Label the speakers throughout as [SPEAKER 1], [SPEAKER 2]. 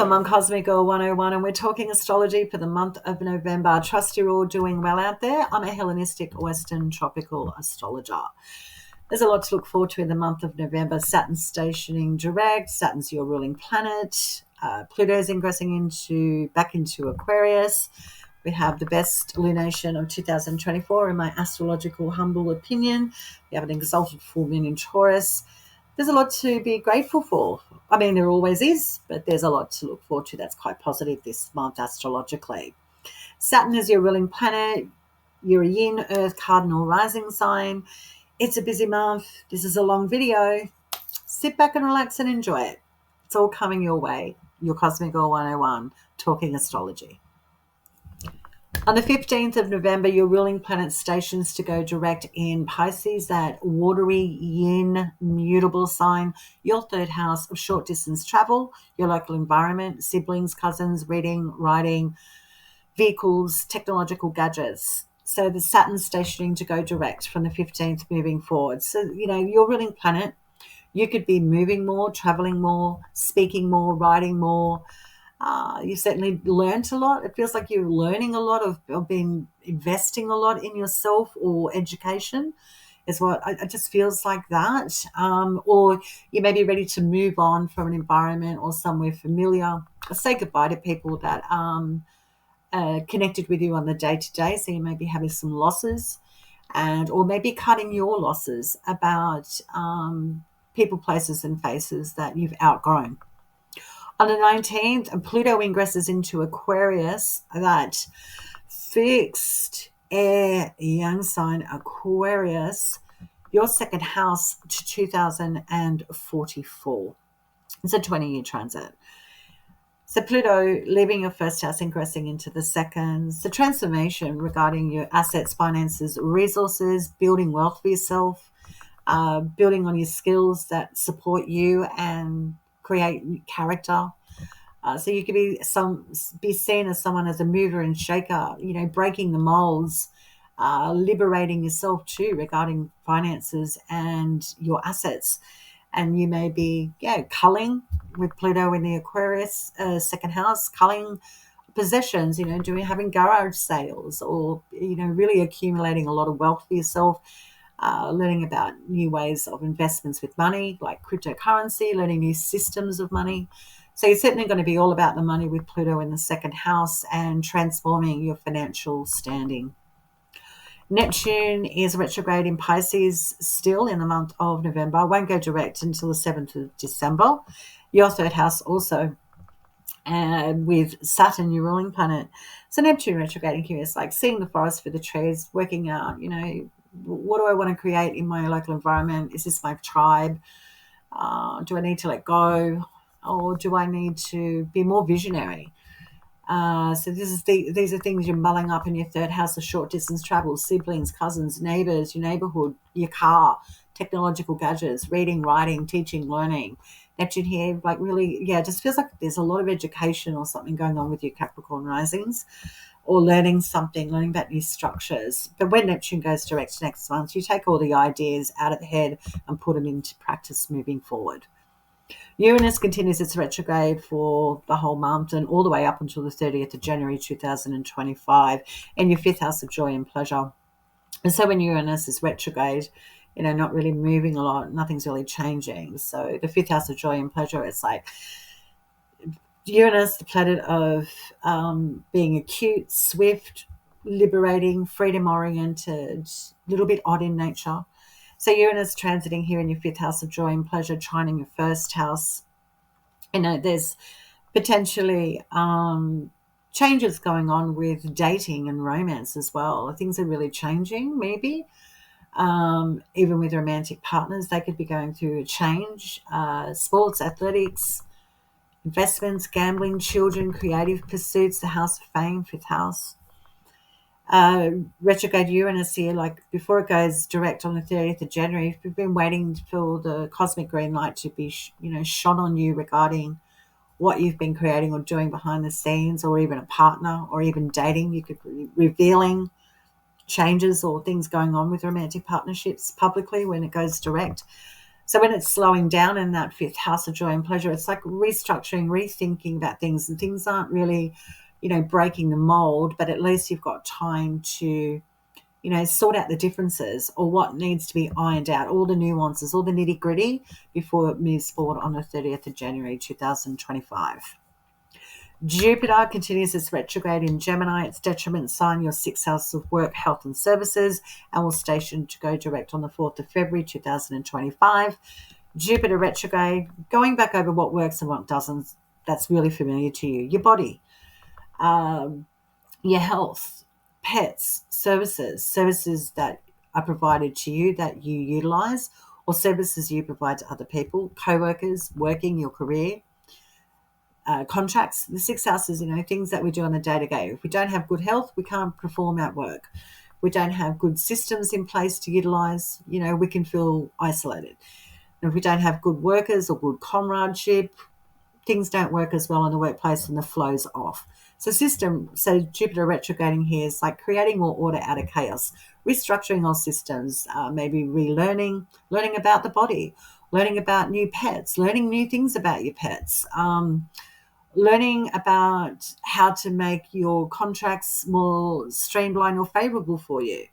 [SPEAKER 1] Welcome on Cosmic Girl 101, and we're talking astrology for the month of November. I trust you're all doing well out there. I'm a Hellenistic Western tropical astrologer. There's a lot to look forward to in the month of November. Saturn's stationing direct. Saturn's your ruling planet. Pluto's ingressing back into Aquarius. We have the best lunation of 2024 in my astrological humble opinion. We have an exalted full moon in Taurus. There's a lot to be grateful for. I mean, there always is, but there's a lot to look forward to that's quite positive this month astrologically. Saturn is your ruling planet. You're a yin, earth, cardinal rising sign. It's a busy month. This is a long video. Sit back and relax and enjoy it. It's all coming your way. Your Cosmic Girl 101, talking astrology. On the 15th of November, your ruling planet stations to go direct in Pisces, that watery yin mutable sign, your third house of short distance travel, your local environment, siblings, cousins, reading, writing, vehicles, technological gadgets. So the Saturn stationing to go direct from the 15th moving forward. So, your ruling planet, you could be moving more, traveling more, speaking more, writing more. You certainly learned a lot. It feels like you're learning a lot of been investing a lot in yourself or education is what it just feels like that. Or you may be ready to move on from an environment or somewhere familiar. Or say goodbye to people that connected with you on the day-to-day. So you may be having some losses or maybe cutting your losses about people, places and faces that you've outgrown. On the 19th, Pluto ingresses into Aquarius, that fixed air young sign Aquarius, your second house to 2044. It's a 20-year transit. So Pluto leaving your first house, ingressing into the second. The transformation regarding your assets, finances, resources, building wealth for yourself, building on your skills that support you and create character. So you could be seen as someone as a mover and shaker, breaking the molds, liberating yourself too regarding finances and your assets. And you may be, culling with Pluto in the Aquarius second house, culling possessions, having garage sales or, really accumulating a lot of wealth for yourself. Learning about new ways of investments with money, like cryptocurrency, learning new systems of money. So you're certainly going to be all about the money with Pluto in the second house and transforming your financial standing. Neptune is retrograde in Pisces still in the month of November. Won't go direct until the 7th of December. Your third house also, with Saturn, your ruling planet. So Neptune retrograding here is like seeing the forest for the trees, working out, what do I want to create in my local environment? Is this my tribe? Do I need to let go? Or do I need to be more visionary? So these are things you're mulling up in your third house of short distance travel, siblings, cousins, neighbors, your neighborhood, your car, technological gadgets, reading, writing, teaching, learning. Neptune here, like really, just feels like there's a lot of education or something going on with your Capricorn risings, or learning about new structures. But when Neptune goes direct next month, you take all the ideas out of the head and put them into practice moving forward. Uranus continues its retrograde for the whole month and all the way up until the 30th of January 2025 in your fifth house of joy and pleasure. And so when Uranus is retrograde, not really moving a lot, nothing's really changing. So the fifth house of joy and pleasure, it's like Uranus, the planet of being acute, swift, liberating, freedom-oriented, a little bit odd in nature. So Uranus transiting here in your fifth house of joy and pleasure, trining your first house. There's potentially changes going on with dating and romance as well. Things are really changing, maybe. Even with romantic partners, they could be going through a change. Sports, athletics, investments, gambling, children, creative pursuits, the house of fame, fifth house. Retrograde Uranus here, like before it goes direct on the 30th of January, if you've been waiting for the cosmic green light to be, shone on you regarding what you've been creating or doing behind the scenes, or even a partner, or even dating, you could be revealing changes or things going on with romantic partnerships publicly when it goes direct. So when it's slowing down in that fifth house of joy and pleasure, it's like restructuring, rethinking about things, and things aren't really, breaking the mold, but at least you've got time to, sort out the differences or what needs to be ironed out, all the nuances, all the nitty gritty before it moves forward on the 30th of January 2025. Jupiter continues its retrograde in Gemini, its detriment sign, your sixth house of work, health and services, and will station to go direct on the 4th of February 2025. Jupiter retrograde, going back over what works and what doesn't, that's really familiar to you. Your body, your health, pets, services that are provided to you that you utilize, or services you provide to other people, co-workers, working, your career, contracts. The sixth house is, things that we do on the day-to-day. If we don't have good health, we can't perform at work. We don't have good systems in place to utilize, we can feel isolated. And if we don't have good workers or good comradeship, things don't work as well in the workplace and the flow's off. So Jupiter retrograding here is like creating more order out of chaos, restructuring our systems, maybe relearning, learning about the body, learning about new pets, learning new things about your pets, learning about how to make your contracts more streamlined or favorable for you.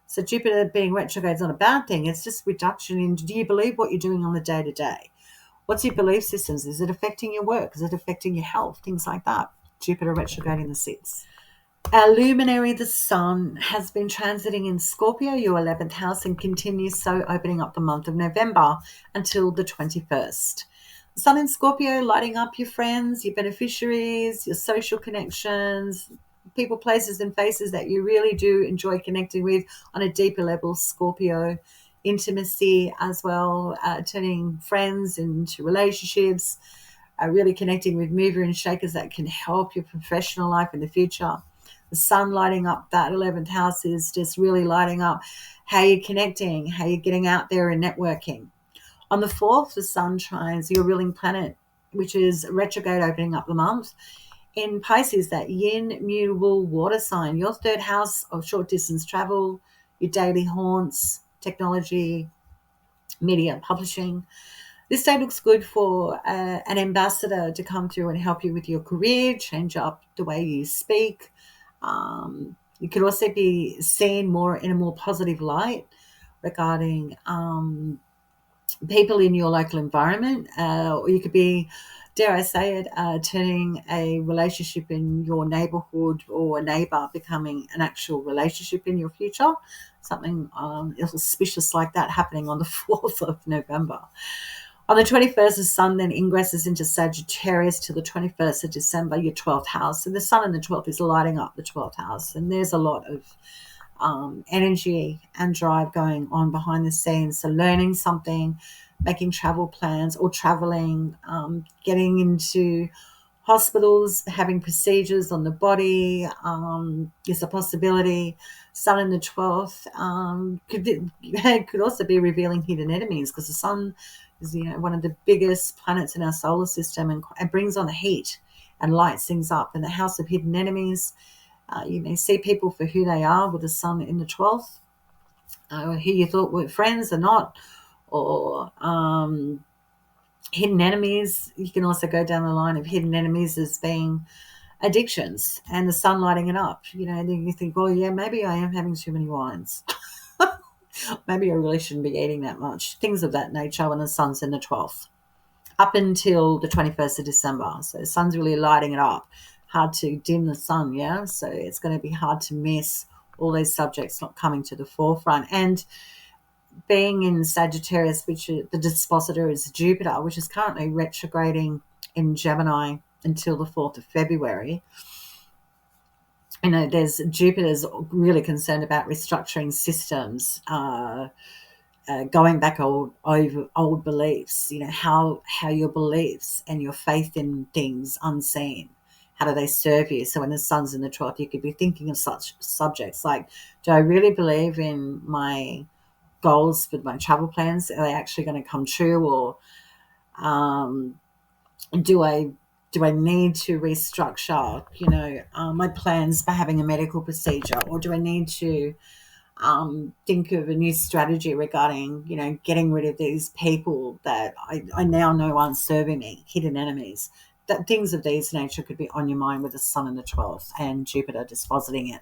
[SPEAKER 1] So Jupiter being retrograde is not a bad thing. It's just reduction in, do you believe what you're doing on the day-to-day? What's your belief systems? Is it affecting your work? Is it affecting your health? Things like that. Jupiter retrograde in the sixth. Our luminary, the sun, has been transiting in Scorpio, your 11th house, and continues so, opening up the month of November until the 21st. The sun in Scorpio lighting up your friends, your beneficiaries, your social connections, people, places, and faces that you really do enjoy connecting with on a deeper level. Scorpio intimacy as well, turning friends into relationships, really connecting with mover and shakers that can help your professional life in the future. The sun lighting up that 11th house is just really lighting up how you're connecting, how you're getting out there and networking. On the 4th, the sun trines your ruling planet, which is retrograde, opening up the month in Pisces, that yin mutable water sign, your third house of short distance travel, your daily haunts, technology, media, publishing. This day looks good for an ambassador to come through and help you with your career, change up the way you speak. You could also be seen more in a more positive light regarding people in your local environment, or you could be, dare I say it, turning a relationship in your neighborhood or a neighbor becoming an actual relationship in your future. Something auspicious like that happening on the 4th of November. On the 21st, the sun then ingresses into Sagittarius till the 21st of December, your 12th house. And the sun in the 12th is lighting up the 12th house. And there's a lot of energy and drive going on behind the scenes. So learning something, making travel plans or traveling, getting into hospitals, having procedures on the body is a possibility. Sun in the 12th could also be revealing hidden enemies, because the sun is one of the biggest planets in our solar system, and it brings on the heat and lights things up. In the house of hidden enemies, you may see people for who they are with the sun in the 12th, who you thought were friends are not, or hidden enemies. You can also go down the line of hidden enemies as being addictions, and the sun lighting it up. Then you think, well, yeah, maybe I am having too many wines. Maybe I really shouldn't be eating that much. Things of that nature when the sun's in the 12th. Up until the 21st of December. So the sun's really lighting it up. Hard to dim the sun, yeah? So it's going to be hard to miss all these subjects not coming to the forefront. And being in Sagittarius, which the dispositor is Jupiter, which is currently retrograding in Gemini until the 4th of February. There's Jupiter's really concerned about restructuring systems, going back old beliefs, how your beliefs and your faith in things unseen, how do they serve you? So when the sun's in the 12th, you could be thinking of such subjects like, do I really believe in my goals with my travel plans? Are they actually going to come true? Or do I need to restructure, my plans for having a medical procedure? Or do I need to think of a new strategy regarding, getting rid of these people that I now know aren't serving me, hidden enemies. That things of these nature could be on your mind with the sun in the 12th and Jupiter dispositing it,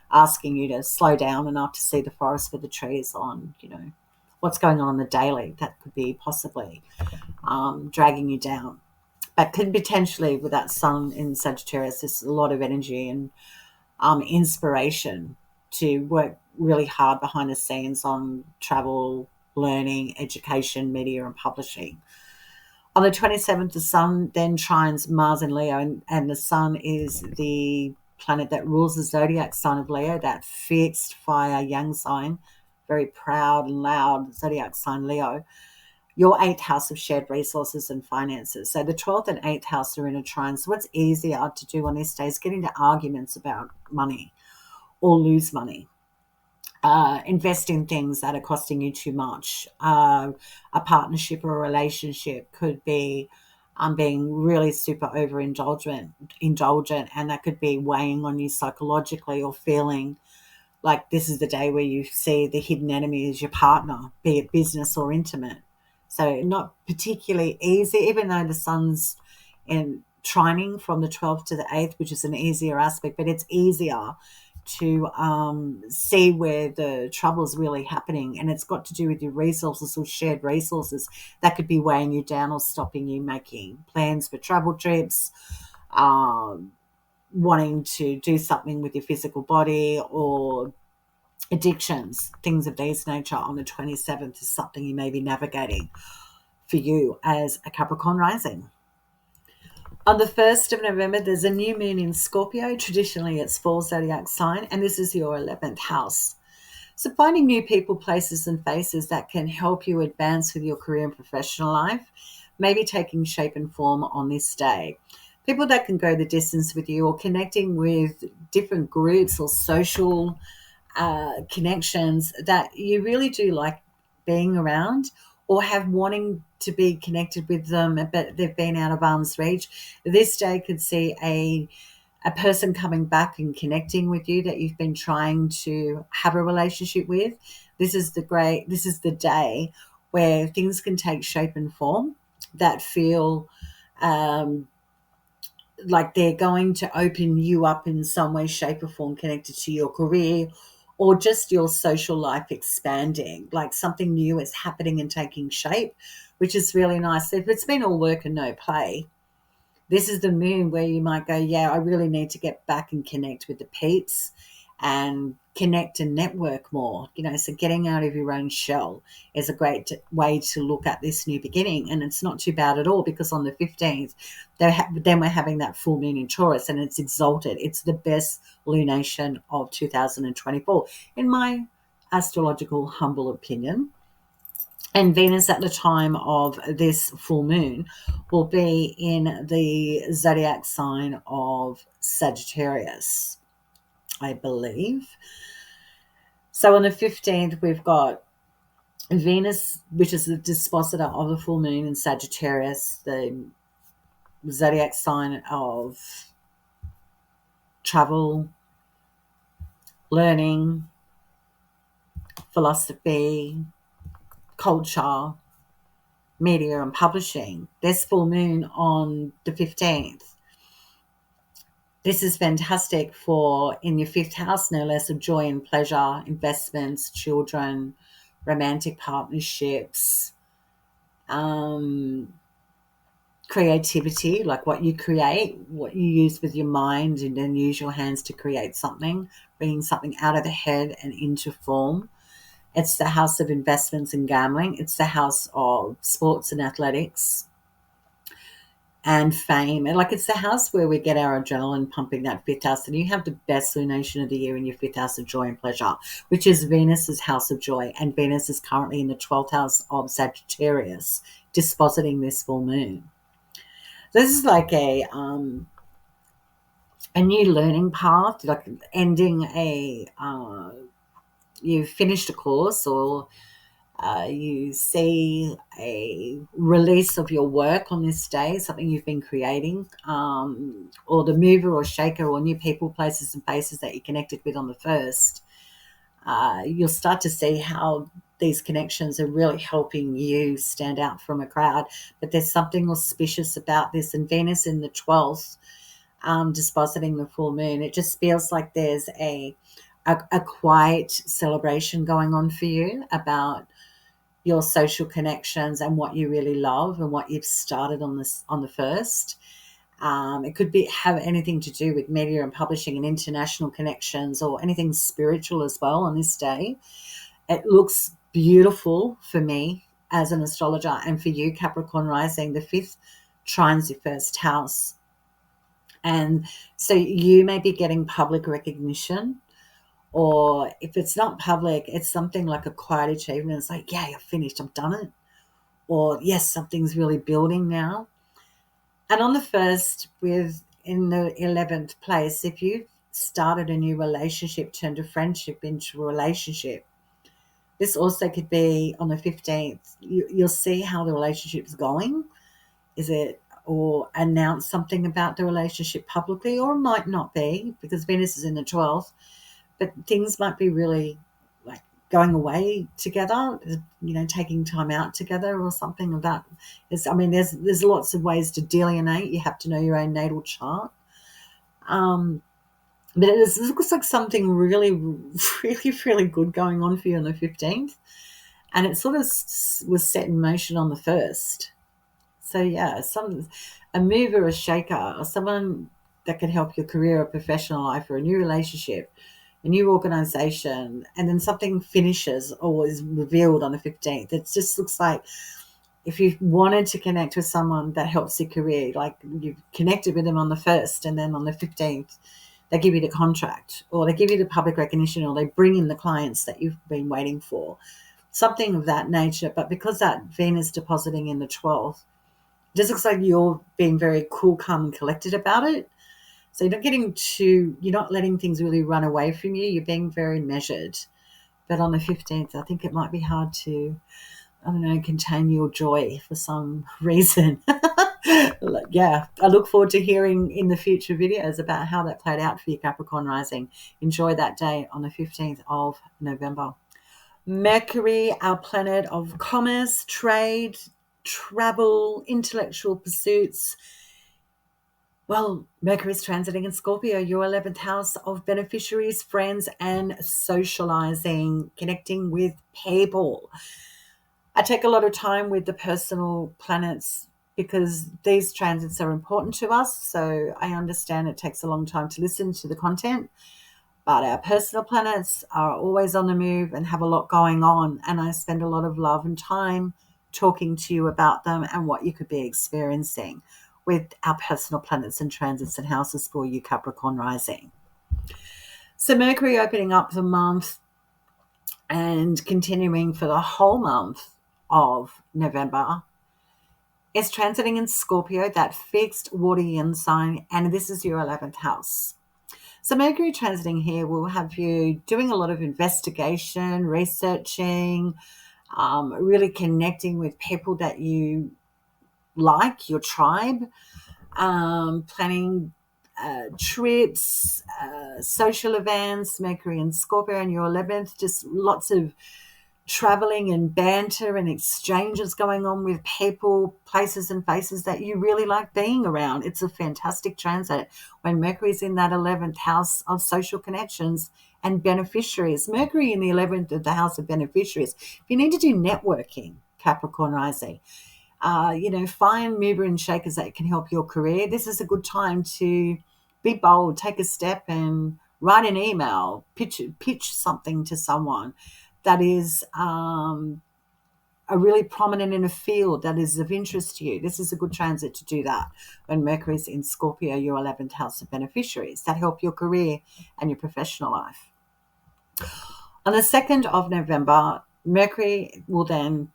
[SPEAKER 1] asking you to slow down enough to see the forest for the trees on, what's going on the daily. That could be possibly dragging you down. But could potentially, with that sun in Sagittarius, there's a lot of energy and inspiration to work really hard behind the scenes on travel, learning, education, media, and publishing. On the 27th, the sun then trines Mars in Leo, and the sun is the planet that rules the zodiac sign of Leo, that fixed fire yang sign, very proud and loud zodiac sign Leo. Your 8th house of shared resources and finances. So the 12th and 8th house are in a trine. So what's easier to do on this day is get into arguments about money or lose money. Invest in things that are costing you too much. A partnership or a relationship could be being really super overindulgent, and that could be weighing on you psychologically, or feeling like this is the day where you see the hidden enemy as your partner, be it business or intimate. So not particularly easy, even though the sun's in trining from the 12th to the 8th, which is an easier aspect, but it's easier to see where the trouble is really happening, and it's got to do with your resources or shared resources that could be weighing you down or stopping you making plans for travel trips, wanting to do something with your physical body, or addictions, things of these nature. On the 27th is something you may be navigating for you as a Capricorn rising. On the 1st of November, there's a new moon in Scorpio. Traditionally, it's fall zodiac sign, and this is your 11th house. So finding new people, places, and faces that can help you advance with your career and professional life may be taking shape and form on this day. People that can go the distance with you, or connecting with different groups or social connections that you really do like being around, or have wanting to be connected with them, but they've been out of arm's reach. This day could see a person coming back and connecting with you that you've been trying to have a relationship with. This is the day where things can take shape and form that feel like they're going to open you up in some way, shape, or form, connected to your career or just your social life expanding, like something new is happening and taking shape, which is really nice. If it's been all work and no play, this is the moon where you might go, yeah, I really need to get back and connect with the peeps and connect and network more. So getting out of your own shell is a great way to look at this new beginning. And it's not too bad at all, because on the 15th, then we're having that full moon in Taurus, and it's exalted. It's the best lunation of 2024, in my astrological humble opinion. And Venus at the time of this full moon will be in the zodiac sign of Sagittarius, I believe. So on the 15th, we've got Venus, which is the dispositor of the full moon in Sagittarius, the zodiac sign of travel, learning, philosophy, culture, media, and publishing. This full moon on the 15th. This is fantastic for, in your 5th house, no less, of joy and pleasure, investments, children, romantic partnerships, creativity, like what you create, what you use with your mind, and then use your hands to create something, bringing something out of the head and into form. It's the house of investments and gambling. It's the house of sports and athletics and fame. And it's the house where we get our adrenaline pumping, that 5th house. And you have the best lunation of the year in your 5th house of joy and pleasure, which is Venus's house of joy. And Venus is currently in the 12th house of Sagittarius, dispositing this full moon. This is like a new learning path, like ending you've finished a course, or you see a release of your work on this day, something you've been creating, or the mover or shaker or new people, places, and faces that you connected with on the 1st. you'll start to see how these connections are really helping you stand out from a crowd. But there's something auspicious about this, and Venus in the 12th, dispositing the full moon. It just feels like there's a quiet celebration going on for you about your social connections and what you really love and what you've started on the first. It could have anything to do with media and publishing and international connections, or anything spiritual as well on this day. It looks beautiful for me as an astrologer, and for you, Capricorn rising, the 5th trines your first house. And so you may be getting public recognition, or if it's not public, it's something like a quiet achievement. It's like, yeah, I've finished, I've done it. Or yes, something's really building now. And on the first, in the 11th place, if you started a new relationship, turned a friendship into a relationship, this also could be on the 15th. You'll see how the relationship's going. Is it, or announce something about the relationship publicly, or it might not be, because Venus is in the 12th, but things might be really like going away together, taking time out together or something of that. There's lots of ways to delineate. You have to know your own natal chart. But it looks like something really, really, really good going on for you on the 15th. And it sort of was set in motion on the 1st. So, yeah, a mover, a shaker, or someone that can help your career or professional life, or a new relationship, a new organization, and then something finishes or is revealed on the 15th. It just looks like if you wanted to connect with someone that helps your career, like you've connected with them on the 1st, and then on the 15th, they give you the contract, or they give you the public recognition, or they bring in the clients that you've been waiting for, something of that nature. But because that Venus depositing in the 12th, it just looks like you're being very cool, calm, and collected about it. So you're not letting things really run away from you. You're being very measured. But on the 15th, I think it might be hard to, contain your joy for some reason. Yeah, I look forward to hearing in the future videos about how that played out for you, Capricorn rising. Enjoy that day on the 15th of November. Mercury, our planet of commerce, trade, travel, intellectual pursuits. Well, Mercury's transiting in Scorpio, your 11th house of beneficiaries, friends, and socializing, connecting with people. I take a lot of time with the personal planets because these transits are important to us. So I understand it takes a long time to listen to the content, but our personal planets are always on the move and have a lot going on. And I spend a lot of love and time talking to you about them and what you could be experiencing with our personal planets and transits and houses for you, Capricorn rising. So Mercury opening up the month and continuing for the whole month of November is transiting in Scorpio, that fixed water yin sign, and this is your 11th house. So Mercury transiting here will have you doing a lot of investigation, researching, really connecting with people that you like, your tribe, planning trips, social events. Mercury and Scorpio in your 11th, just lots of traveling and banter and exchanges going on with people, places and faces that you really like being around. It's a fantastic transit when Mercury's in that 11th house of social connections and beneficiaries. Mercury in the 11th of the house of beneficiaries. If you need to do networking, Capricorn rising, find mover and shakers that can help your career. This is a good time to be bold, take a step and write an email, pitch something to someone that is a really prominent in a field that is of interest to you. This is a good transit to do that when Mercury's in Scorpio, your 11th house of beneficiaries that help your career and your professional life. On the 2nd of November, Mercury will then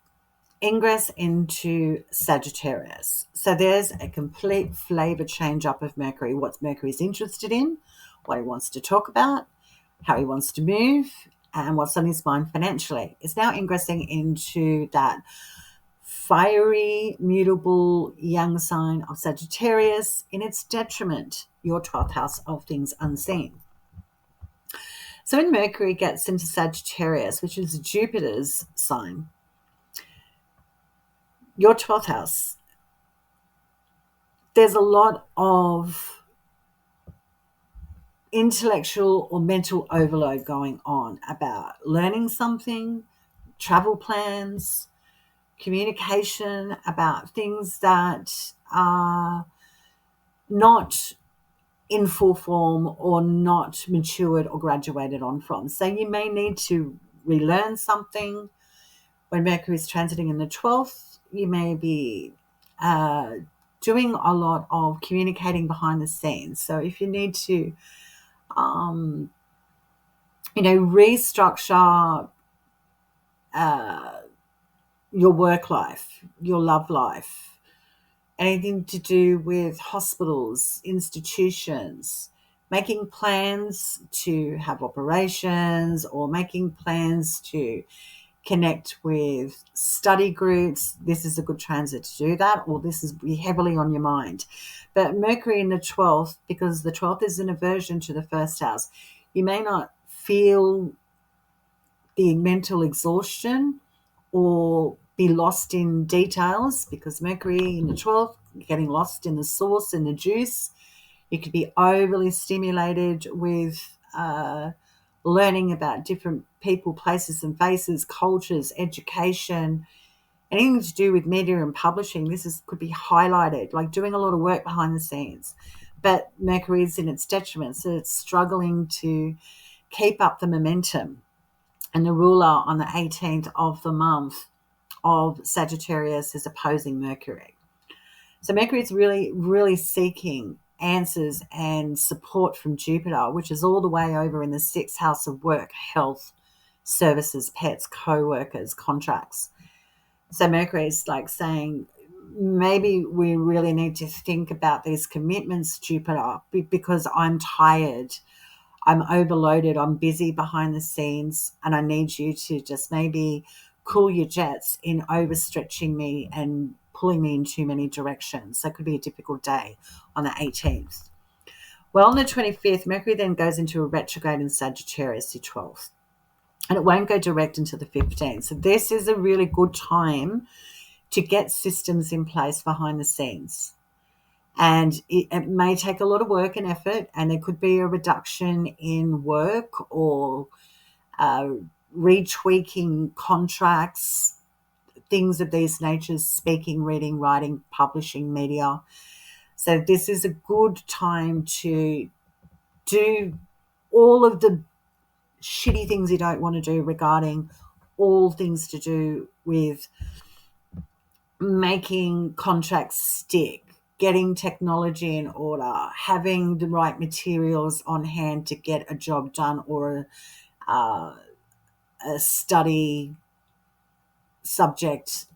[SPEAKER 1] ingress into Sagittarius. So there's a complete flavor change up of Mercury, what Mercury's interested in, what he wants to talk about, how he wants to move, and what's on his mind financially. It's now ingressing into that fiery, mutable young sign of Sagittarius in its detriment, your 12th house of things unseen. So when Mercury gets into Sagittarius, which is Jupiter's sign, your 12th house, there's a lot of intellectual or mental overload going on about learning something, travel plans, communication, about things that are not in full form or not matured or graduated on from. So you may need to relearn something. When Mercury is transiting in the 12th, you may be doing a lot of communicating behind the scenes. So if you need to, restructure your work life, your love life, anything to do with hospitals, institutions, making plans to have operations or making plans to connect with study groups, this is a good transit to do that, or this is heavily on your mind. But Mercury in the 12th, because the 12th is an aversion to the first house, you may not feel the mental exhaustion or be lost in details, because Mercury in the 12th, getting lost in the sauce and the juice. You could be overly stimulated with learning about different people, places and faces, cultures, education, anything to do with media and publishing. Could be highlighted, like doing a lot of work behind the scenes. But Mercury is in its detriment, so it's struggling to keep up the momentum. And the ruler on the 18th of the month of Sagittarius is opposing Mercury. So Mercury is really, really seeking answers and support from Jupiter, which is all the way over in the 6th house of work, health, services, pets, co-workers, contracts. So Mercury is like saying, maybe we really need to think about these commitments, Jupiter, because I'm tired, I'm overloaded, I'm busy behind the scenes, and I need you to just maybe cool your jets in overstretching me and pulling me in too many directions. So it could be a difficult day on the 18th. Well, on the 25th, Mercury then goes into a retrograde in Sagittarius, the 12th, and it won't go direct until the 15th. So this is a really good time to get systems in place behind the scenes. And it may take a lot of work and effort, and there could be a reduction in work or retweaking contracts, things of these natures, speaking, reading, writing, publishing, media. So this is a good time to do all of the shitty things you don't want to do regarding all things to do with making contracts stick, getting technology in order, having the right materials on hand to get a job done or a study subject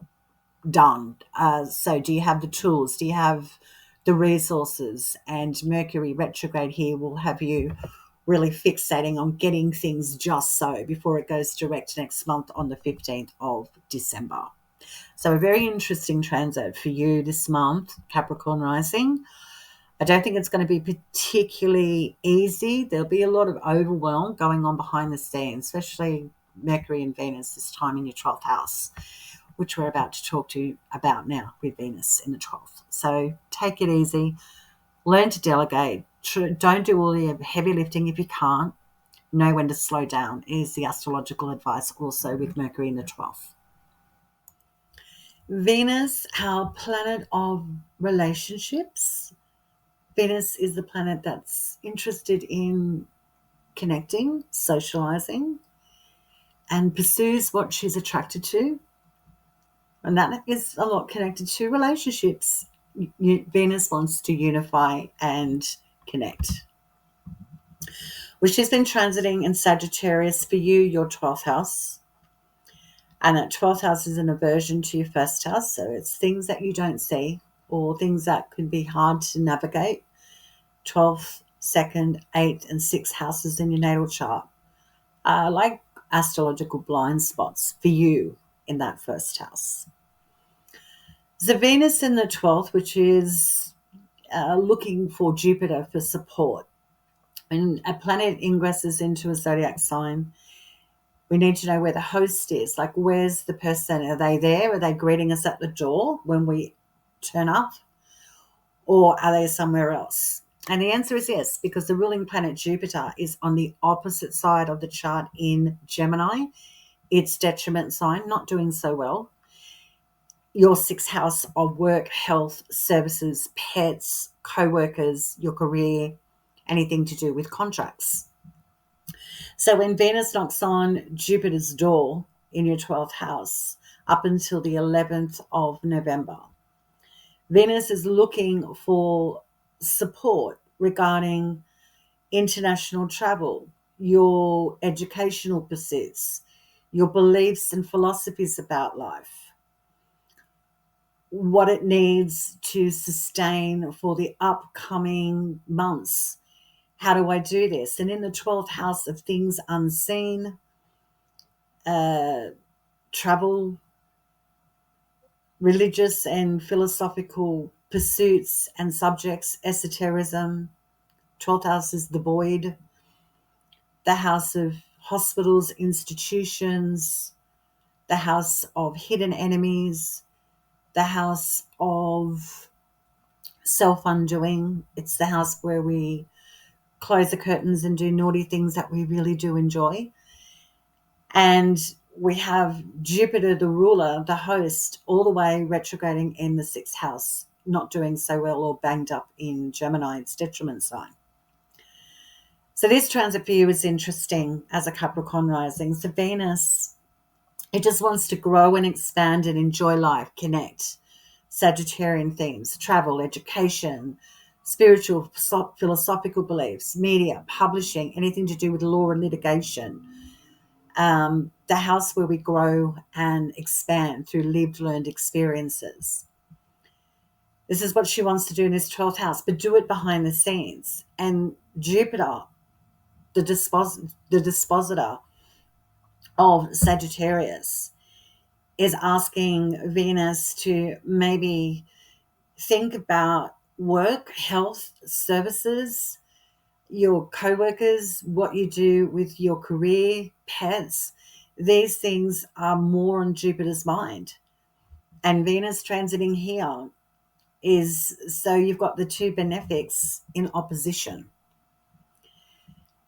[SPEAKER 1] done. So do you have the tools? Do you have the resources? And Mercury retrograde here will have you really fixating on getting things just so before it goes direct next month on the 15th of December. So a very interesting transit for you this month, Capricorn rising. I don't think it's going to be particularly easy. There'll be a lot of overwhelm going on behind the scenes, especially Mercury and Venus this time in your 12th house, which we're about to talk to you about now with Venus in the 12th. So take it easy. Learn to delegate. Don't do all the heavy lifting if you can't. Know when to slow down is the astrological advice also with Mercury in the 12th. Venus, our planet of relationships. Venus is the planet that's interested in connecting, socializing, and pursues what she's attracted to. And that is a lot connected to relationships. Venus wants to unify and connect. Well, she's been transiting in Sagittarius for you, your 12th house. And that 12th house is an aversion to your first house. So it's things that you don't see or things that could be hard to navigate. 12th, 2nd, 8th, and 6th houses in your natal chart are like astrological blind spots for you in that first house. The Venus in the 12th, which is looking for Jupiter for support. When a planet ingresses into a zodiac sign, we need to know where the host is. Like, where's the person? Are they there? Are they greeting us at the door when we turn up? Or are they somewhere else? And the answer is yes, because the ruling planet Jupiter is on the opposite side of the chart in Gemini. Its detriment sign, not doing so well. Your sixth house of work, health, services, pets, co-workers, your career, anything to do with contracts. So when Venus knocks on Jupiter's door in your 12th house up until the 11th of November, Venus is looking for support regarding international travel, your educational pursuits, your beliefs and philosophies about life, what it needs to sustain for the upcoming months. How do I do this? And in the 12th house of things unseen, travel, religious and philosophical pursuits and subjects, esotericism. 12th house is the void, the house of hospitals, institutions, the house of hidden enemies, the house of self-undoing. It's the house where we close the curtains and do naughty things that we really do enjoy. And we have Jupiter, the ruler, the host, all the way retrograding in the sixth house, not doing so well or banged up in Gemini, its detriment sign. So this transit for you is interesting as a Capricorn rising. So Venus, it just wants to grow and expand and enjoy life, connect. Sagittarian themes, travel, education, spiritual, philosophical beliefs, media, publishing, anything to do with law and litigation. The house where we grow and expand through lived, learned experiences. This is what she wants to do in this 12th house, but do it behind the scenes. And Jupiter, the dispositor of Sagittarius, is asking Venus to maybe think about work, health, services, your co-workers, what you do with your career, pets. These things are more on Jupiter's mind. And Venus transiting here is, so you've got the two benefics in opposition.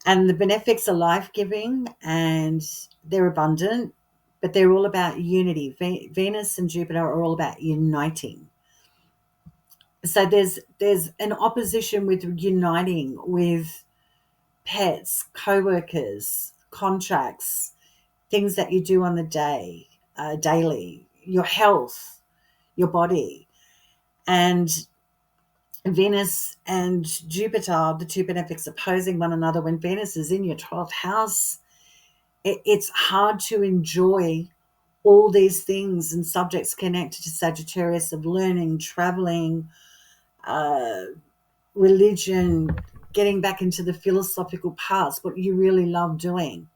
[SPEAKER 1] And the benefics are life-giving and they're abundant, but they're all about unity. Venus and Jupiter are all about uniting. So there's an opposition with uniting with pets, co-workers, contracts, things that you do on the day, daily, your health, your body. And Venus and Jupiter, the two benefics, opposing one another. When Venus is in your 12th house, it's hard to enjoy all these things and subjects connected to Sagittarius of learning, traveling, religion, getting back into the philosophical parts, what you really love doing.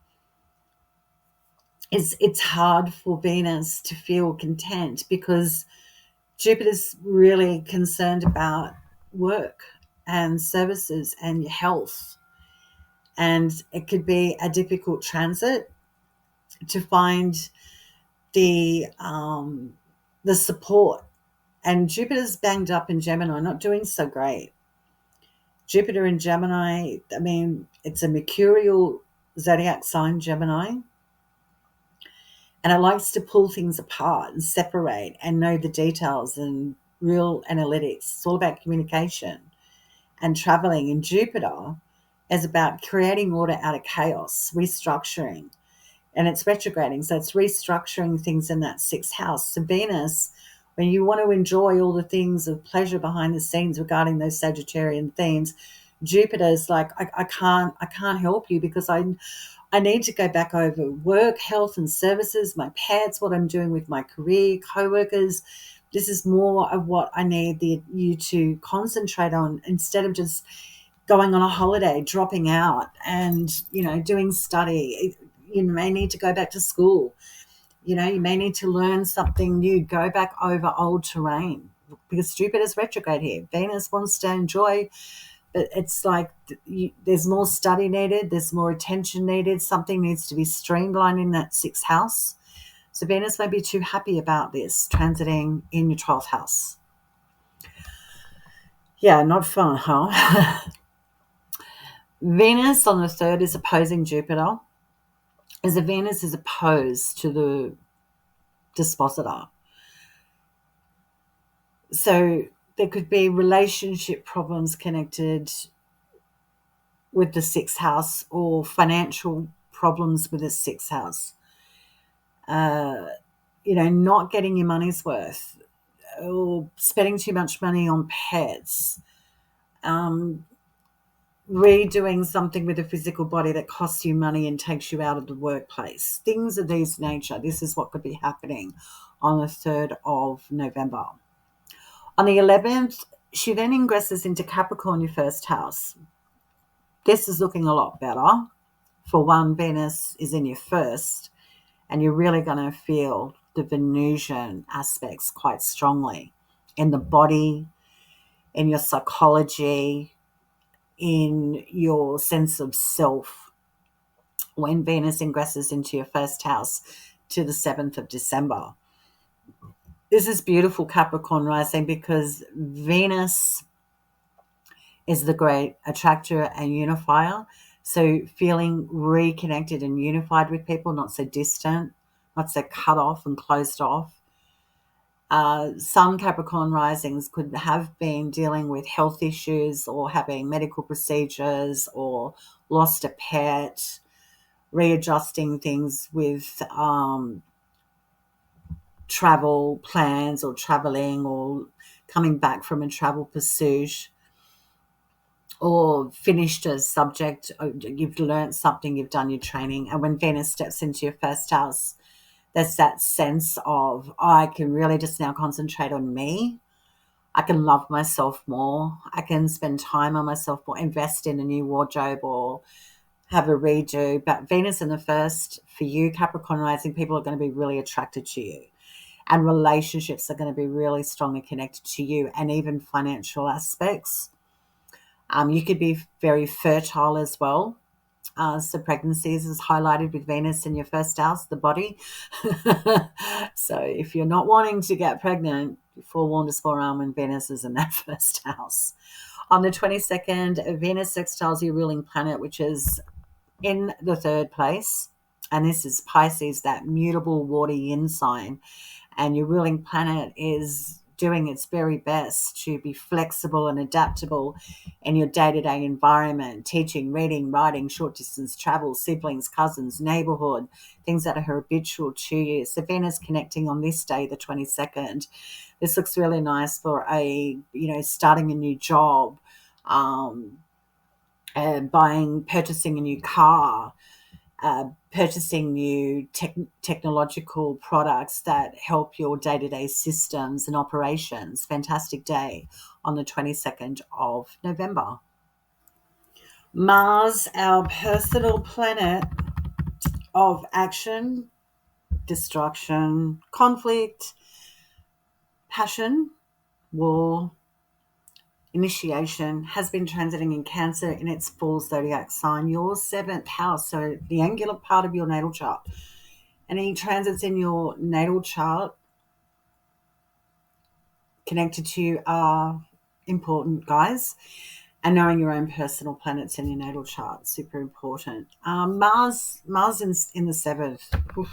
[SPEAKER 1] It's hard for Venus to feel content because Jupiter's really concerned about work and services and your health. And it could be a difficult transit to find the support. And Jupiter's banged up in Gemini, not doing so great. Jupiter in Gemini, I mean, it's a mercurial zodiac sign, Gemini. And it likes to pull things apart and separate and know the details and real analytics. It's all about communication and traveling. And Jupiter is about creating order out of chaos, restructuring. And it's retrograding, so it's restructuring things in that sixth house. So Venus, when you want to enjoy all the things of pleasure behind the scenes regarding those Sagittarian themes, Jupiter's like, I can't help you because I need to go back over work, health and services, my pets, what I'm doing with my career, co-workers. This is more of what I need you to concentrate on instead of just going on a holiday, dropping out and, doing study. You may need to go back to school. You may need to learn something new, go back over old terrain because Jupiter's retrograde here. Venus wants to enjoy But it's like there's more study needed, there's more attention needed, something needs to be streamlined in that sixth house. So Venus may be too happy about this transiting in your 12th house. Yeah, not fun, huh? Venus on the third is opposing Jupiter, as the Venus is opposed to the dispositor. So there could be relationship problems connected with the sixth house, or financial problems with the sixth house. Not getting your money's worth, or spending too much money on pets, um, redoing something with a physical body that costs you money and takes you out of the workplace. Things of this nature. This is what could be happening on the 3rd of November. On the 11th, she then ingresses into Capricorn, your first house. This is looking a lot better. For one, Venus is in your first, and you're really going to feel the Venusian aspects quite strongly in the body, in your psychology, in your sense of self when Venus ingresses into your first house to the 7th of December. This is beautiful, Capricorn rising, because Venus is the great attractor and unifier. So feeling reconnected and unified with people, not so distant, not so cut off and closed off. Some Capricorn risings could have been dealing with health issues or having medical procedures or lost a pet, readjusting things with travel plans or traveling or coming back from a travel pursuit, or finished a subject, you've learned something, you've done your training. And when Venus steps into your first house, there's that sense of, I can really just now concentrate on me. I can love myself more. I can spend time on myself more, invest in a new wardrobe or have a redo. But Venus in the first, for you, Capricorn rising, people are going to be really attracted to you. And relationships are going to be really strongly connected to you, and even financial aspects. You could be very fertile as well. So pregnancies is highlighted with Venus in your first house, the body. So if you're not wanting to get pregnant, forewarned is forearmed when Venus is in that first house. On the 22nd, Venus sextiles your ruling planet, which is in the 3rd place. And this is Pisces, that mutable water yin sign. And your ruling planet is doing its very best to be flexible and adaptable in your day-to-day environment, teaching, reading, writing, short-distance travel, siblings, cousins, neighborhood, things that are habitual to you. So Venus connecting on this day, the 22nd. This looks really nice for starting a new job, purchasing a new car, purchasing new technological products that help your day-to-day systems and operations. Fantastic day on the 22nd of November. Mars, our personal planet of action, destruction, conflict, passion, war, initiation, has been transiting in Cancer in its full zodiac sign, your 7th house, so the angular part of your natal chart. Any transits in your natal chart connected to you are important, guys. And knowing your own personal planets in your natal chart, super important. Mars in the 7th. Oof.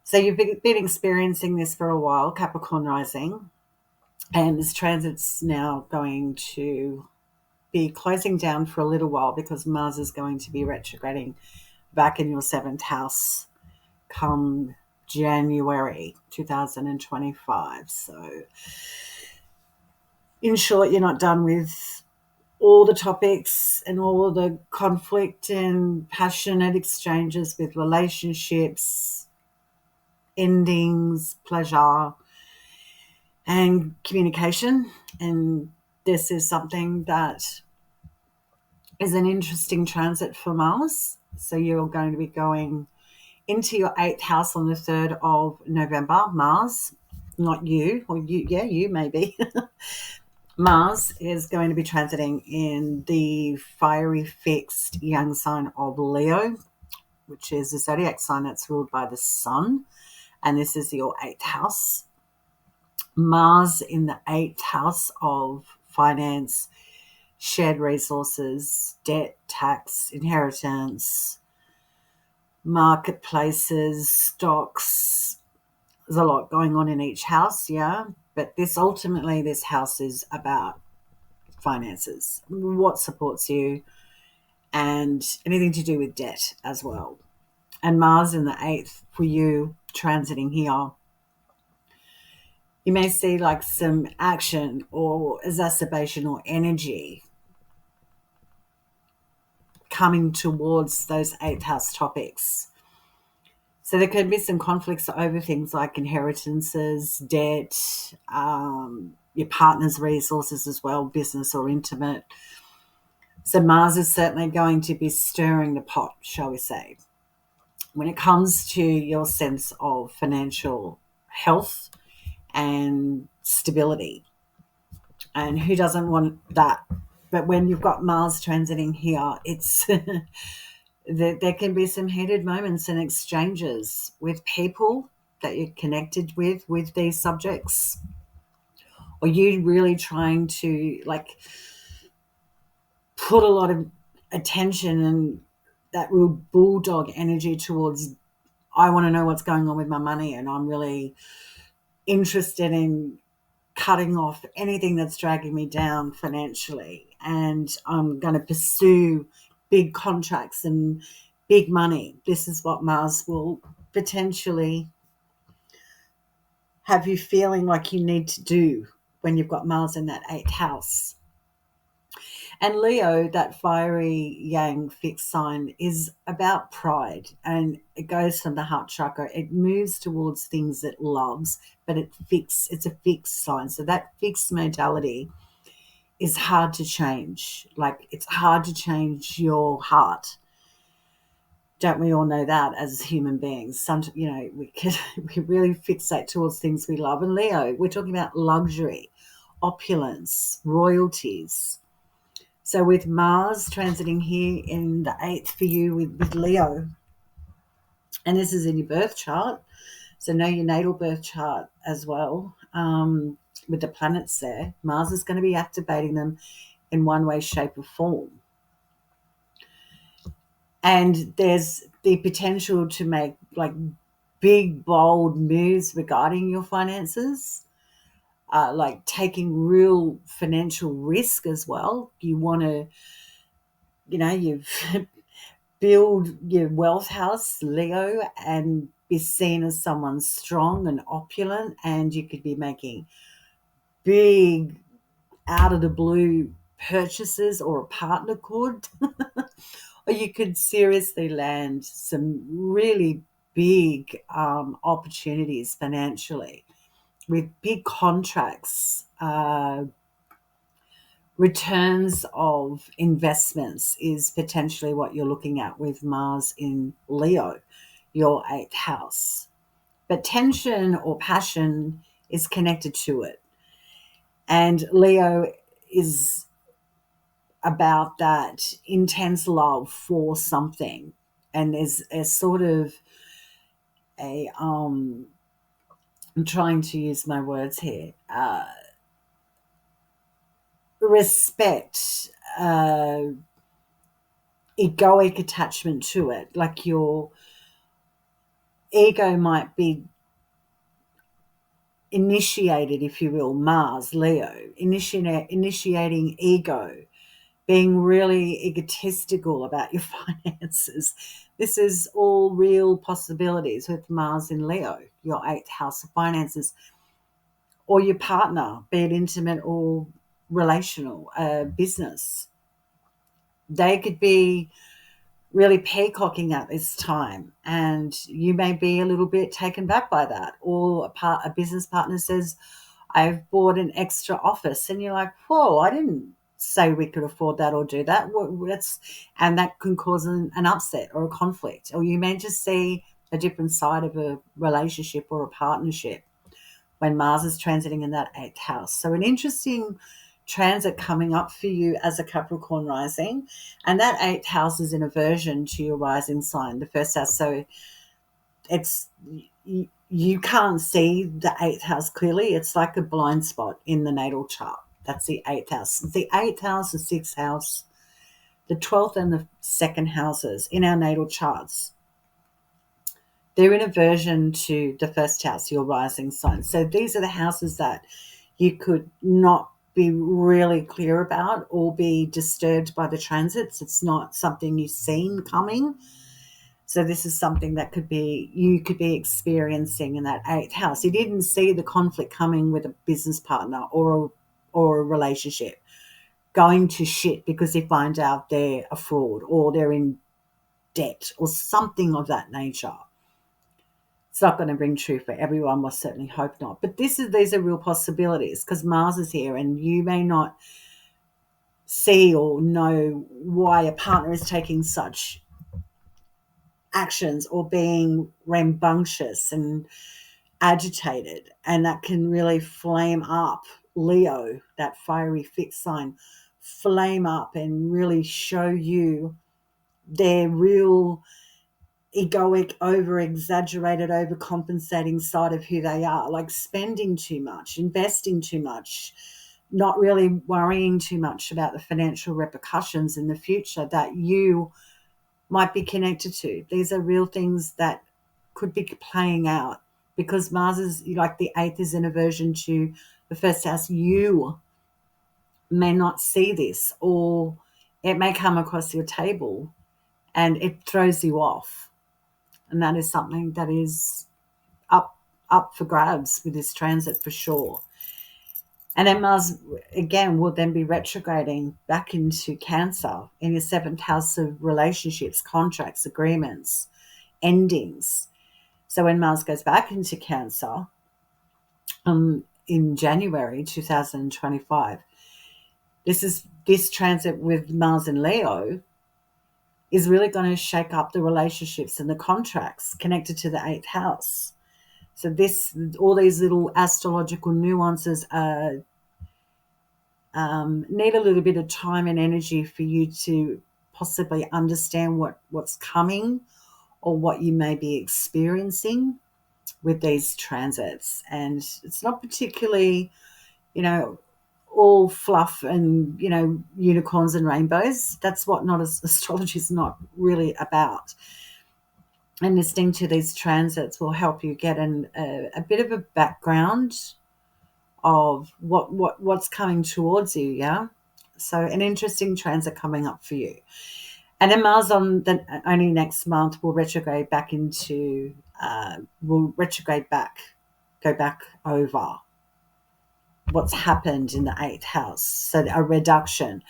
[SPEAKER 1] So you've been experiencing this for a while, Capricorn rising. And this transit's now going to be closing down for a little while, because Mars is going to be retrograding back in your 7th house come January 2025. So in short, you're not done with all the topics and all the conflict and passionate exchanges with relationships, endings, pleasure, and communication. And this is something that is an interesting transit for Mars. So you're going to be going into your 8th house on the 3rd of November, Mars, not you, or you maybe. Mars is going to be transiting in the fiery fixed young sign of Leo, which is a zodiac sign that's ruled by the sun. And this is your eighth house. Mars in the eighth house of finance, shared resources, debt, tax, inheritance, marketplaces, stocks. There's a lot going on in each house, yeah. But this house is about finances, what supports you, and anything to do with debt as well. And Mars in the eighth for you transiting here, you may see like some action or exacerbation or energy coming towards those eighth house topics. So there could be some conflicts over things like inheritances, debt, your partner's resources as well, business or intimate. So Mars is certainly going to be stirring the pot, shall we say. When it comes to your sense of financial health and stability, and who doesn't want that? But when you've got Mars transiting here, it's there can be some heated moments and exchanges with people that you're connected with these subjects, or you really trying to like put a lot of attention and that real bulldog energy towards, I want to know what's going on with my money, and I'm really interested in cutting off anything that's dragging me down financially, and I'm going to pursue big contracts and big money. This is what Mars will potentially have you feeling like you need to do when you've got Mars in that eighth house. And Leo, that fiery yang fixed sign, is about pride, and it goes from the heart chakra. It moves towards things it loves, but it's a fixed sign. So that fixed modality is hard to change. Like, it's hard to change your heart. Don't we all know that as human beings? We really fixate towards things we love. And Leo, we're talking about luxury, opulence, royalties. So with Mars transiting here in the eighth for you with Leo, and this is in your birth chart, so know your natal birth chart as well. With the planets there, Mars is going to be activating them in one way, shape, or form. And there's the potential to make like big, bold moves regarding your finances, like taking real financial risk as well. You want to, you've build your wealth house, Leo, and be seen as someone strong and opulent, and you could be making big, out of the blue purchases, or a partner could. Or you could seriously land some really big opportunities financially with big contracts. Returns of investments is potentially what you're looking at with Mars in Leo, your eighth house. But tension or passion is connected to it. And Leo is about that intense love for something. And there's a sort of I'm trying to use my words here, respect, egoic attachment to it. Like your ego might be initiated, if you will, Mars, Leo, initiating ego, being really egotistical about your finances. This is all real possibilities with Mars in Leo, your eighth house of finances, or your partner, be it intimate or relational, business. They could be really peacocking at this time, and you may be a little bit taken back by that. Or a business partner says, I've bought an extra office, and you're like, whoa, I didn't say we could afford that or do that. And that can cause an upset or a conflict. Or you may just see a different side of a relationship or a partnership when Mars is transiting in that eighth house. So an interesting transit coming up for you as a Capricorn rising, and that 8th house is in aversion to your rising sign, the first house. So it's you can't see the 8th house clearly. It's like a blind spot in the natal chart. That's the 8th house. The 8th house, the 6th house, the 12th and the 2nd houses in our natal charts, they're in aversion to the first house, your rising sign. So these are the houses that you could not be really clear about or be disturbed by the transits. It's not something you've seen coming. So this is something that you could be experiencing in that 8th house. You didn't see the conflict coming with a business partner or a relationship going to shit because you find out they're a fraud or they're in debt or something of that nature. It's not going to ring true for everyone. I certainly hope not. But these are real possibilities because Mars is here, and you may not see or know why a partner is taking such actions or being rambunctious and agitated, and that can really flame up Leo, that fiery fixed sign, flame up and really show you their real egoic, over-exaggerated, overcompensating side of who they are, like spending too much, investing too much, not really worrying too much about the financial repercussions in the future that you might be connected to. These are real things that could be playing out because Mars is like the 8th is in aversion to the first house. You may not see this, or it may come across your table and it throws you off. And that is something that is up for grabs with this transit for sure. And then Mars, again, will then be retrograding back into Cancer in your 7th house of relationships, contracts, agreements, endings. So when Mars goes back into Cancer in January 2025, this transit with Mars and Leo is really going to shake up the relationships and the contracts connected to the 8th house. So all these little astrological nuances need a little bit of time and energy for you to possibly understand what's coming or what you may be experiencing with these transits. And it's not particularly, all fluff and, unicorns and rainbows. That's what astrology is not really about. And listening to these transits will help you get a bit of a background of what's coming towards you, yeah? So an interesting transit coming up for you. And then Mars only next month will retrograde back go back over what's happened in the 8th house. So a reduction.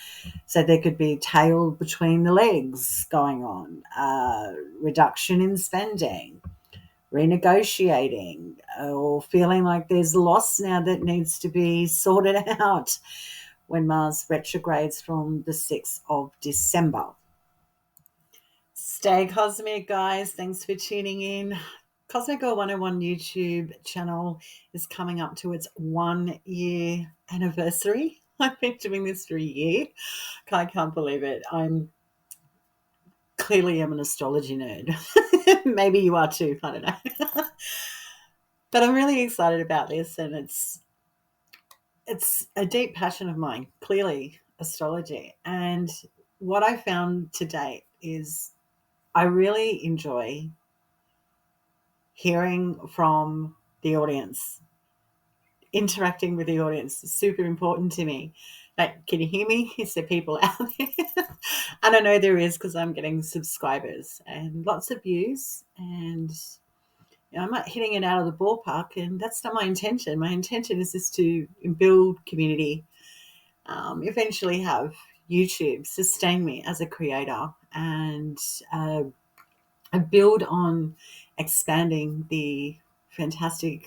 [SPEAKER 1] So there could be tail between the legs going on, reduction in spending, renegotiating, or feeling like there's loss now that needs to be sorted out when Mars retrogrades from the 6th of December. Stay cosmic, guys. Thanks for tuning in. Cosmic Girl 101 YouTube channel is coming up to its 1-year anniversary. I've been doing this for a year. I can't believe it. I'm clearly an astrology nerd. Maybe you are too. I don't know. But I'm really excited about this, and it's a deep passion of mine, clearly astrology. And what I found to date is I really enjoy hearing from the audience, interacting with the audience is super important to me. Like, can you hear me? Is there people out there? And I know there is, because I'm getting subscribers and lots of views, and I'm not hitting it out of the ballpark, and that's not my intention. My intention is just to build community, eventually have YouTube sustain me as a creator, and build on expanding the fantastic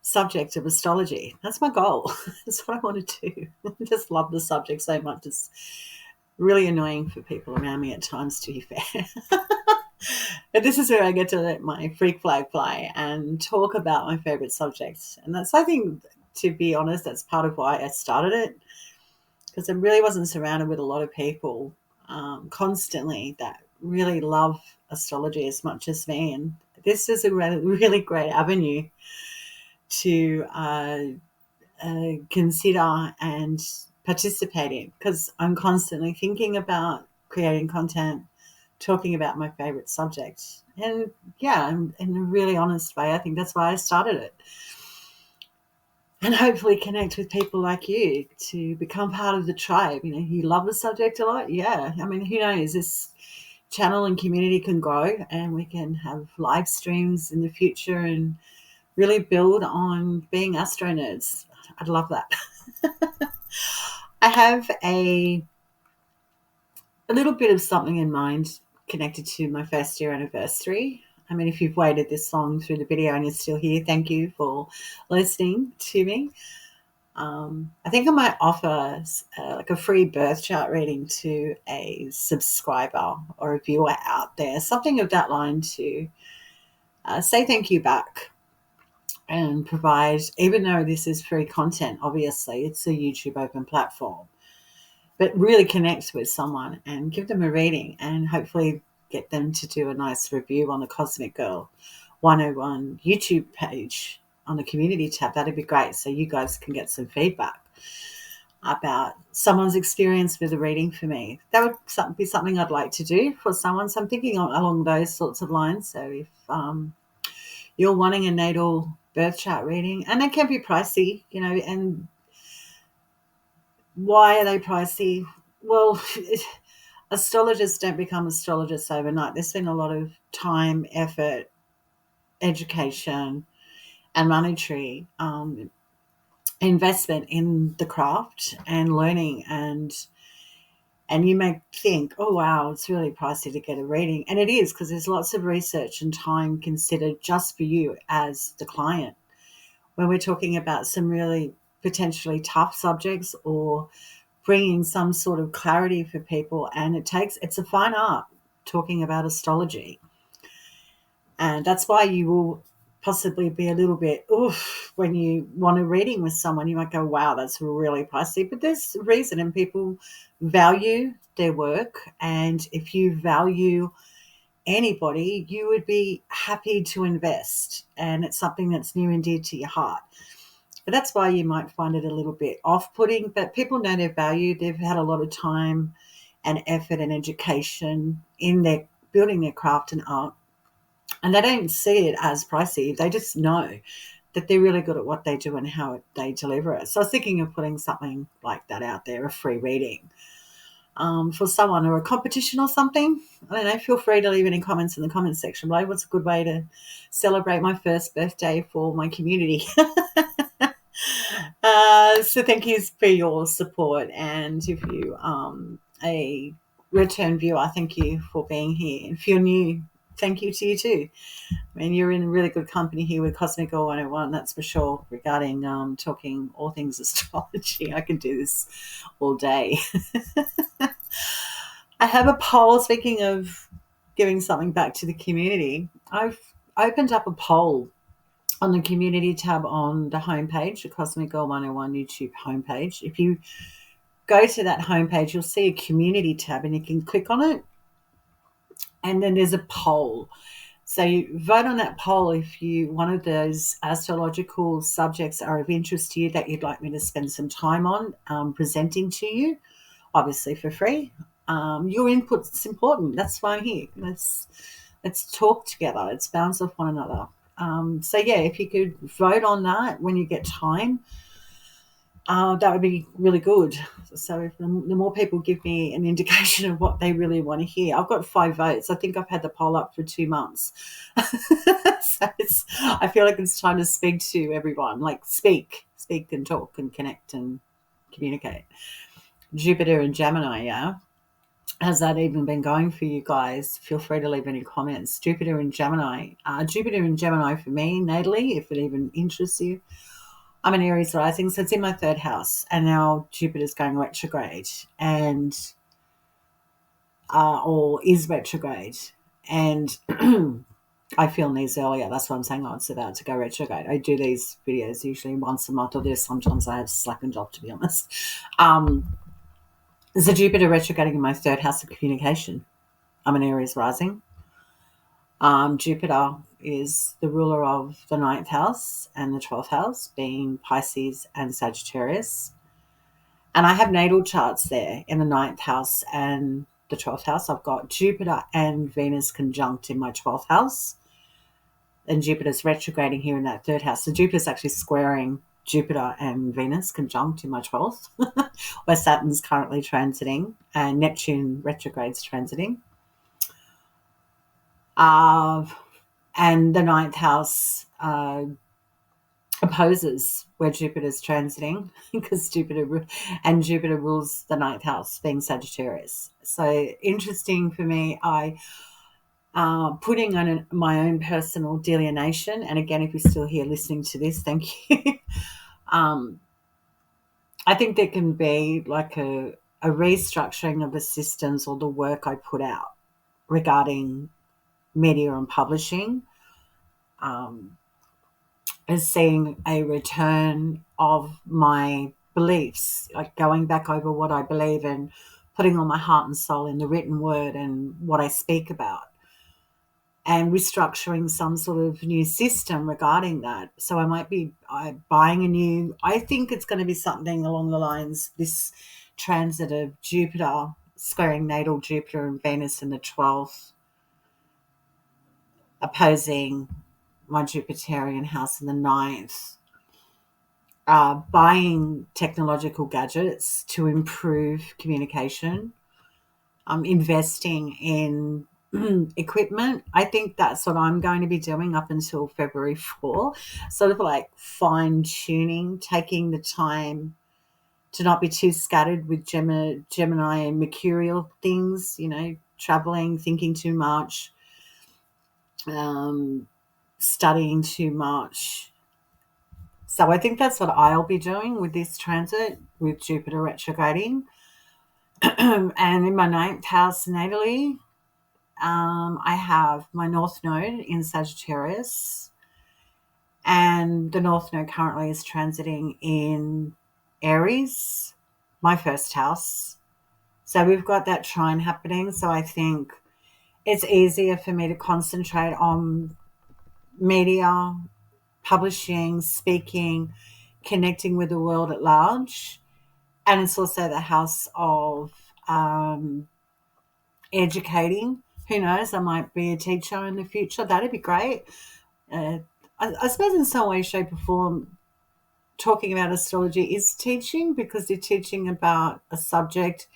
[SPEAKER 1] subject of astrology. That's my goal. That's what I want to do. I just love the subject so much. It's really annoying for people around me at times, to be fair. But this is where I get to let my freak flag fly and talk about my favorite subjects. And that's, I think, to be honest, that's part of why I started it. because I really wasn't surrounded with a lot of people constantly that really love astrology as much as me. And this is a really great avenue to consider and participate in, because I'm constantly thinking about creating content, talking about my favorite subject. And yeah, in a really honest way, I think that's why I started it. And hopefully connect with people like you to become part of the tribe. You know, you love the subject a lot. Yeah. I mean, who knows? This channel and community can grow, and we can have live streams in the future and really build on being astro nerds. I'd love that. I have a little bit of something in mind connected to my first year anniversary. I mean, if you've waited this long through the video and you're still here, thank you for listening to me. I think I might offer like a free birth chart reading to a subscriber or a viewer out there, something of that line, to say thank you back and provide, even though this is free content, obviously it's a YouTube open platform, but really connect with someone and give them a reading and hopefully get them to do a nice review on the Cosmic Girl 101 YouTube page on the community tab. That'd be great, so you guys can get some feedback about someone's experience with a reading for me. That would be something I'd like to do for someone. So I'm thinking along those sorts of lines. So if you're wanting a natal birth chart reading, and they can be pricey, you know, and why are they pricey? Well, astrologists don't become astrologists overnight. There's been a lot of time, effort, education, and monetary investment in the craft and learning, and you may think, oh wow, it's really pricey to get a reading, and it is, because there's lots of research and time considered just for you as the client when we're talking about some really potentially tough subjects or bringing some sort of clarity for people. And it's a fine art talking about astrology, and that's why you will possibly be a little bit oof when you want a reading with someone. You might go, wow, that's really pricey, but there's a reason, and people value their work. And if you value anybody, you would be happy to invest, and it's something that's near and dear to your heart. But that's why you might find it a little bit off-putting, but people know their value. They've had a lot of time and effort and education in their building their craft and art, and they don't see it as pricey. They just know that they're really good at what they do and how they deliver it. So I was thinking of putting something like that out there, a free reading for someone, or a competition or something. I don't know, feel free to leave any comments in the comments section below. What's a good way to celebrate my first birthday for my community? So thank you for your support. And if you a return viewer, thank you for being here. If you're new, thank you to you too. I mean, you're in really good company here with Cosmic Girl 101, that's for sure, regarding talking all things astrology. I can do this all day. I have a poll, speaking of giving something back to the community. I've opened up a poll on the community tab on the homepage, the Cosmic Girl 101 YouTube homepage. If you go to that homepage, you'll see a community tab, and you can click on it, and then there's a poll. So you vote on that poll if one of those astrological subjects are of interest to you that you'd like me to spend some time on presenting to you, obviously for free. Your input's important. That's why I'm here. Let's talk together. Let's bounce off one another. So yeah, if you could vote on that when you get time, that would be really good. So if the more people give me an indication of what they really want to hear. I've got 5 votes. I think I've had the poll up for 2 months. So I feel like it's time to speak to everyone, like speak and talk and connect and communicate. Jupiter and Gemini, yeah? Has that even been going for you guys? Feel free to leave any comments. Jupiter and Gemini. Jupiter and Gemini for me, natally, if it even interests you. I'm an Aries rising, so it's in my 3rd house, and now Jupiter's going retrograde, and or is retrograde, and I filmed these earlier. That's what I'm saying. It's about to go retrograde. I do these videos usually once a month, or there's sometimes I have slackened off, to be honest. There's a Jupiter retrograding in my third house of communication. I'm an Aries rising. Jupiter is the ruler of the ninth house and the 12th house, being Pisces and Sagittarius. And I have natal charts there in the ninth house and the 12th house. I've got Jupiter and Venus conjunct in my 12th house. And Jupiter's retrograding here in that third house. So Jupiter's actually squaring Jupiter and Venus conjunct in my 12th, where Saturn's currently transiting and Neptune retrogrades transiting. And the ninth house opposes where Jupiter's transiting because Jupiter rules the ninth house, being Sagittarius. So interesting for me. I putting on my own personal delineation, and again, if you're still here listening to this, thank you. I think there can be like a restructuring of the systems or the work I put out regarding media and publishing, as seeing a return of my beliefs, like going back over what I believe and putting all my heart and soul in the written word and what I speak about, and restructuring some sort of new system regarding that. So I might be buying I think it's going to be something along the lines, this transit of Jupiter squaring natal Jupiter and Venus in the 12th, opposing my Jupiterian house in the ninth. Buying technological gadgets to improve communication, investing in equipment. I think that's what I'm going to be doing up until February 4, sort of like fine tuning, taking the time to not be too scattered with Gemini and mercurial things, traveling, thinking too much, studying too much. So I think that's what I'll be doing with this transit, with Jupiter retrograding. And in my ninth house natally, I have my North Node in Sagittarius, and the North Node currently is transiting in Aries, my first house. So we've got that trine happening. So I think it's easier for me to concentrate on media, publishing, speaking, connecting with the world at large. And it's also the house of educating. Who knows? I might be a teacher in the future. That'd be great. I suppose in some way, shape, or form, talking about astrology is teaching, because you're teaching about a subject,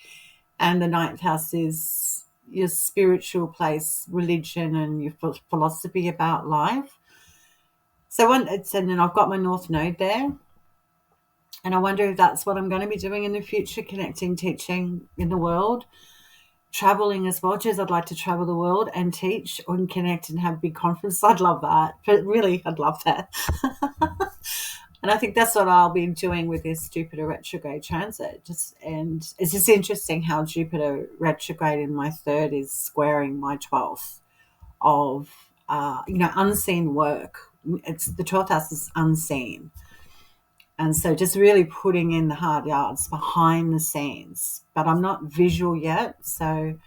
[SPEAKER 1] and the ninth house is your spiritual place, religion, and your philosophy about life. So and then I've got my North Node there, and I wonder if that's what I'm going to be doing in the future, connecting, teaching in the world. Traveling as well, because I'd like to travel the world and teach and connect and have big conferences. I'd love that. But really, I'd love that. And I think that's what I'll be doing with this Jupiter retrograde transit. And it's just interesting how Jupiter retrograde in my third is squaring my 12th of unseen work. It's the 12th house is unseen. And so just really putting in the hard yards behind the scenes. But I'm not visual yet. So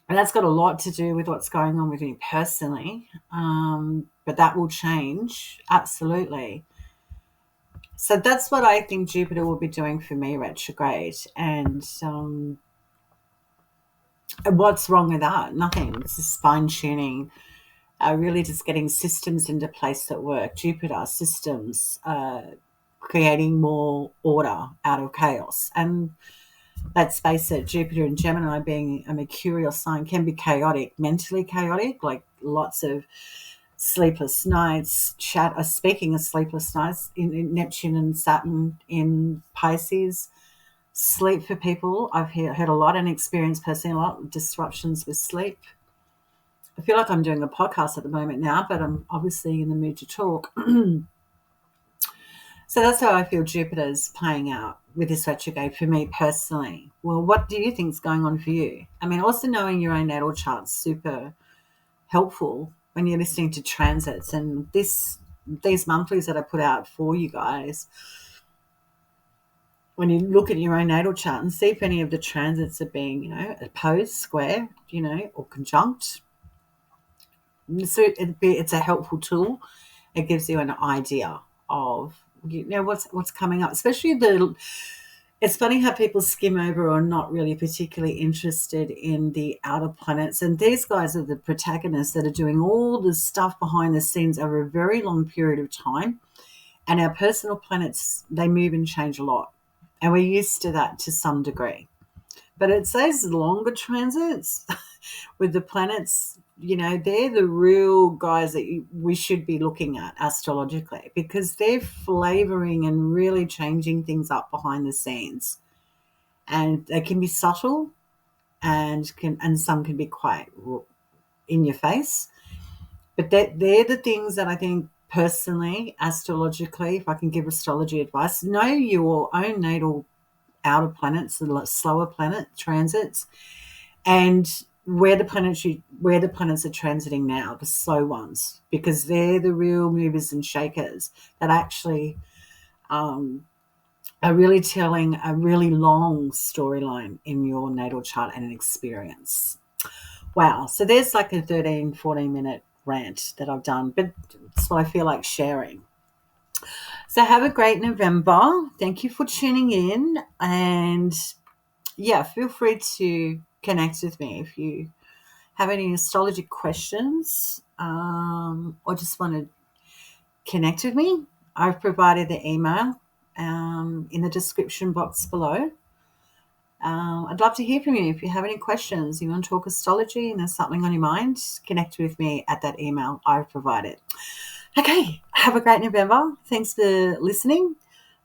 [SPEAKER 1] that's got a lot to do with what's going on with me personally. But that will change, absolutely. So that's what I think Jupiter will be doing for me retrograde. And what's wrong with that? Nothing. It's just fine tuning. Really just getting systems into place that work. Jupiter systems, creating more order out of chaos. And let's face it, Jupiter and Gemini, being a mercurial sign, can be chaotic, mentally chaotic, like lots of sleepless nights. Speaking of sleepless nights, in Neptune and Saturn in Pisces, sleep for people, I've heard a lot and experienced personally a lot of disruptions with sleep. I feel like I'm doing a podcast at the moment now, but I'm obviously in the mood to talk. So that's how I feel Jupiter's playing out with this retrograde for me personally. Well, what do you think is going on for you? I mean, also knowing your own natal chart's super helpful when you're listening to transits, and these monthlies that I put out for you guys when you look at your own natal chart and see if any of the transits are being, opposed, square, or conjunct. So it's a helpful tool. It gives you an idea of what's coming up, especially it's funny how people skim over or are not really particularly interested in the outer planets. And these guys are the protagonists that are doing all the stuff behind the scenes over a very long period of time. And our personal planets, they move and change a lot. And we're used to that to some degree. But it's those longer transits with the planets, they're the real guys that we should be looking at astrologically, because they're flavoring and really changing things up behind the scenes. And they can be subtle and some can be quite in your face. But they're the things that I think personally, astrologically, if I can give astrology advice, know your own natal outer planets, the slower planet transits, and where the planets are transiting now, the slow ones, because they're the real movers and shakers that actually are really telling a really long storyline in your natal chart and an experience. Wow. So there's like a 13, 14-minute rant that I've done, but it's what I feel like sharing. So have a great November. Thank you for tuning in. And yeah, feel free to connect with me if you have any astrology questions, or just want to connect with me. I've provided the email in the description box below. I'd love to hear from you. If you have any questions, you want to talk astrology and there's something on your mind, connect with me at that email I've provided. Okay, have a great November. Thanks for listening.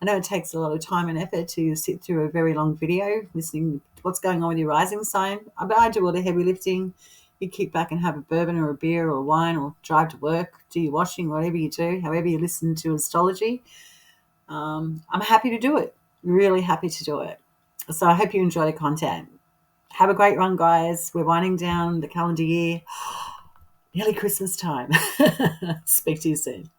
[SPEAKER 1] I know it takes a lot of time and effort to sit through a very long video listening to what's going on with your rising sign. But I do all the heavy lifting. You kick back and have a bourbon or a beer or wine or drive to work, do your washing, whatever you do, however you listen to astrology. I'm happy to do it, really happy to do it. So I hope you enjoy the content. Have a great one, guys. We're winding down the calendar year. Nearly Christmas time. Speak to you soon.